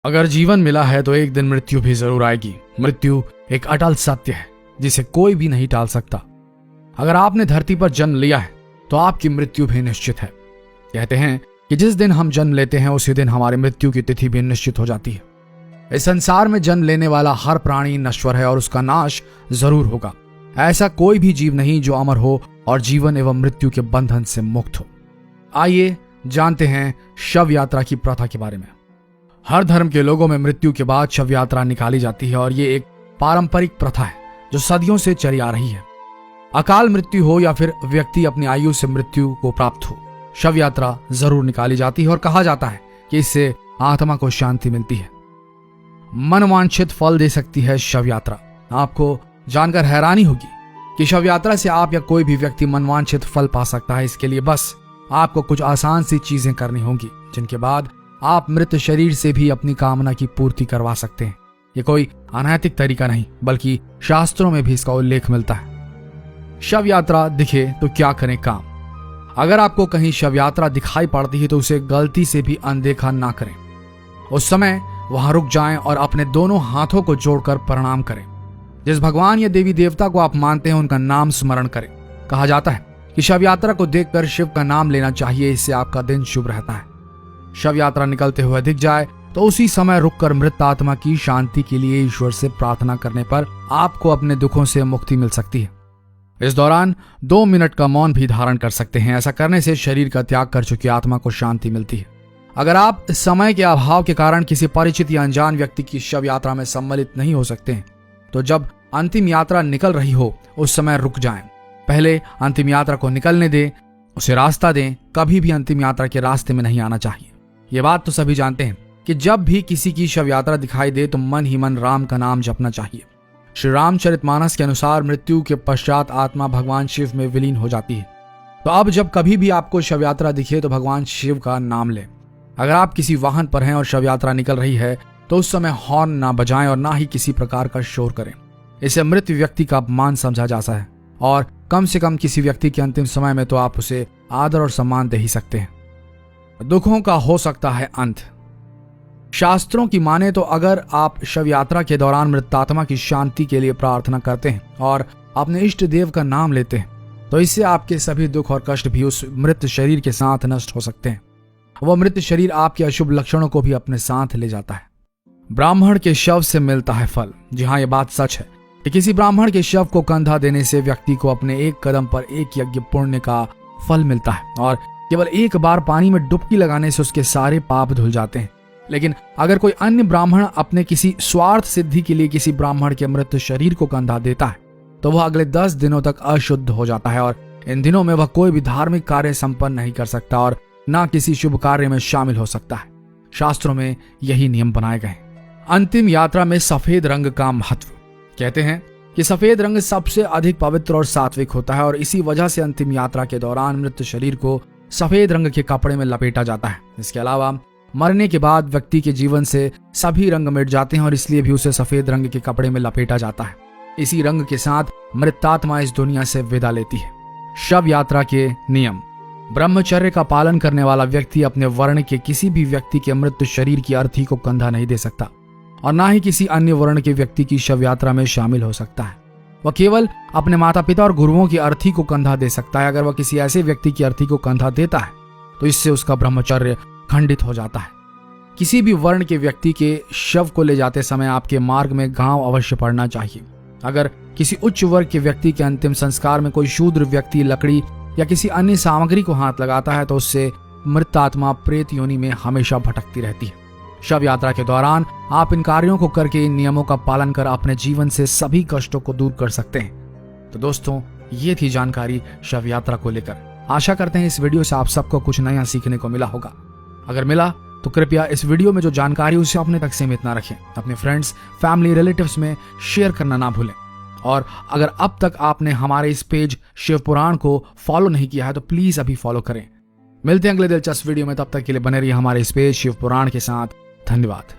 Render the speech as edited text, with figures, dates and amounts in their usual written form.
अगर जीवन मिला है तो एक दिन मृत्यु भी जरूर आएगी। मृत्यु एक अटल सत्य है जिसे कोई भी नहीं टाल सकता। अगर आपने धरती पर जन्म लिया है तो आपकी मृत्यु भी निश्चित है। कहते हैं कि जिस दिन हम जन्म लेते हैं उसी दिन हमारी मृत्यु की तिथि भी निश्चित हो जाती है। इस संसार में जन्म लेने वाला हर प्राणी नश्वर है और उसका नाश जरूर होगा। ऐसा कोई भी जीव नहीं जो अमर हो और जीवन एवं मृत्यु के बंधन से मुक्त हो। आइए जानते हैं शव यात्रा की प्रथा के बारे में। हर धर्म के लोगों में मृत्यु के बाद शव यात्रा निकाली जाती है और ये एक पारंपरिक प्रथा है जो सदियों से चली आ रही है। अकाल मृत्यु हो या फिर व्यक्ति अपनी आयु से मृत्यु को प्राप्त हो, शव यात्रा जरूर निकाली जाती है और कहा जाता है कि इससे आत्मा को शांति मिलती है। मनवांछित फल दे सकती है शव यात्रा। आपको जानकर हैरानी होगी कि शव यात्रा से आप या कोई भी व्यक्ति मनवांछित फल पा सकता है। इसके लिए बस आपको कुछ आसान सी चीजें करनी होंगी जिनके बाद आप मृत शरीर से भी अपनी कामना की पूर्ति करवा सकते हैं। ये कोई अनैतिक तरीका नहीं बल्कि शास्त्रों में भी इसका उल्लेख मिलता है। शव यात्रा दिखे तो क्या करें काम। अगर आपको कहीं शव यात्रा दिखाई पड़ती है तो उसे गलती से भी अनदेखा ना करें। उस समय वहां रुक जाएं और अपने दोनों हाथों को जोड़कर प्रणाम करें। जिस भगवान या देवी देवता को आप मानते हैं उनका नाम स्मरण करें। कहा जाता है कि शव यात्रा को देखकर शिव का नाम लेना चाहिए, इससे आपका दिन शुभ रहता है। शव यात्रा निकलते हुए दिख जाए तो उसी समय रुककर मृत आत्मा की शांति के लिए ईश्वर से प्रार्थना करने पर आपको अपने दुखों से मुक्ति मिल सकती है। इस दौरान 2 मिनट का मौन भी धारण कर सकते हैं। ऐसा करने से शरीर का त्याग कर चुकी आत्मा को शांति मिलती है। अगर आप समय के अभाव के कारण किसी परिचित या अनजान व्यक्ति की शव यात्रा में सम्मिलित नहीं हो सकते हैं तो जब अंतिम यात्रा निकल रही हो उस समय रुक जाएं। पहले अंतिम यात्रा को निकलने दें, उसे रास्ता दें। कभी भी अंतिम यात्रा के रास्ते में नहीं आना चाहिए। ये बात तो सभी जानते हैं कि जब भी किसी की शव यात्रा दिखाई दे तो मन ही मन राम का नाम जपना चाहिए। श्री रामचरितमानस के अनुसार मृत्यु के पश्चात आत्मा भगवान शिव में विलीन हो जाती है। तो अब जब कभी भी आपको शव यात्रा दिखे तो भगवान शिव का नाम लें। अगर आप किसी वाहन पर हैं और शव यात्रा निकल रही है तो उस समय हॉर्न ना बजाएं और ना ही किसी प्रकार का शोर करें। इसे मृत व्यक्ति का अपमान समझा जाता है और कम से कम किसी व्यक्ति के अंतिम समय में तो आप उसे आदर और सम्मान दे ही सकते हैं। दुखों का हो सकता है अंत। शास्त्रों की माने तो अगर आप शव यात्रा के दौरान मृतात्मा की शांति के लिए प्रार्थना करते हैं और अपने इष्ट देव का नाम लेते हैं तो इससे आपके सभी दुख और कष्ट भी उस मृत शरीर के साथ नष्ट हो सकते हैं। वह मृत शरीर आपके अशुभ लक्षणों को भी अपने साथ ले जाता है। ब्राह्मण के शव से मिलता है फल। जी हाँ, यह बात सच है कि किसी ब्राह्मण के शव को कंधा देने से व्यक्ति को अपने एक कदम पर एक यज्ञ पुण्य का फल मिलता है और केवल एक बार पानी में डुबकी लगाने से उसके सारे पाप धुल जाते हैं। लेकिन अगर कोई अन्य ब्राह्मण अपने किसी स्वार्थ सिद्धि के लिए किसी ब्राह्मण के मृत शरीर को कंधा देता है तो वह अगले 10 दिनों तक अशुद्ध हो जाता है और इन दिनों में वह कोई भी धार्मिक कार्य संपन्न नहीं कर सकता और ना किसी शुभ कार्य में शामिल हो सकता है। शास्त्रों में यही नियम बनाए गए। अंतिम यात्रा में सफेद रंग का महत्व। कहते हैं कि सफेद रंग सबसे अधिक पवित्र और सात्विक होता है और इसी वजह से अंतिम यात्रा के दौरान मृत शरीर को सफेद रंग के कपड़े में लपेटा जाता है। इसके अलावा मरने के बाद व्यक्ति के जीवन से सभी रंग मिट जाते हैं और इसलिए भी उसे सफेद रंग के कपड़े में लपेटा जाता है। इसी रंग के साथ मृतात्मा इस दुनिया से विदा लेती है। शव यात्रा के नियम। ब्रह्मचर्य का पालन करने वाला व्यक्ति अपने वर्ण के किसी भी व्यक्ति के मृत शरीर की अर्थी को कंधा नहीं दे सकता और ना ही किसी अन्य वर्ण के व्यक्ति की शव यात्रा में शामिल हो सकता है। वह केवल अपने माता पिता और गुरुओं की अर्थी को कंधा दे सकता है। अगर वह किसी ऐसे व्यक्ति की अर्थी को कंधा देता है तो इससे उसका ब्रह्मचर्य खंडित हो जाता है। किसी भी वर्ण के व्यक्ति के शव को ले जाते समय आपके मार्ग में घाव अवश्य पड़ना चाहिए। अगर किसी उच्च वर्ग के व्यक्ति के अंतिम संस्कार में कोई शूद्र व्यक्ति लकड़ी या किसी अन्य सामग्री को हाथ लगाता है तो उससे मृत आत्मा प्रेत योनि में हमेशा भटकती रहती है। शव यात्रा के दौरान आप इन कार्यों को करके इन नियमों का पालन कर अपने जीवन से सभी कष्टों को दूर कर सकते हैं। तो दोस्तों, ये थी जानकारी शव यात्रा को लेकर। आशा करते हैं इस वीडियो से आप सबको कुछ नया सीखने को मिला होगा। अगर मिला तो कृपया इस वीडियो में जो जानकारी उसे अपने तक सीमित ना रखें। अपने फ्रेंड्स, फैमिली, रिलेटिव्स में शेयर करना ना भूलें। और अगर अब तक आपने हमारे इस पेज शिव पुराण को फॉलो नहीं किया है तो प्लीज अभी फॉलो करें। मिलते हैं अगले दिलचस्प वीडियो में। तब तक के लिए बने रहिए हमारे इस पेज शिव पुराण के साथ। धन्यवाद।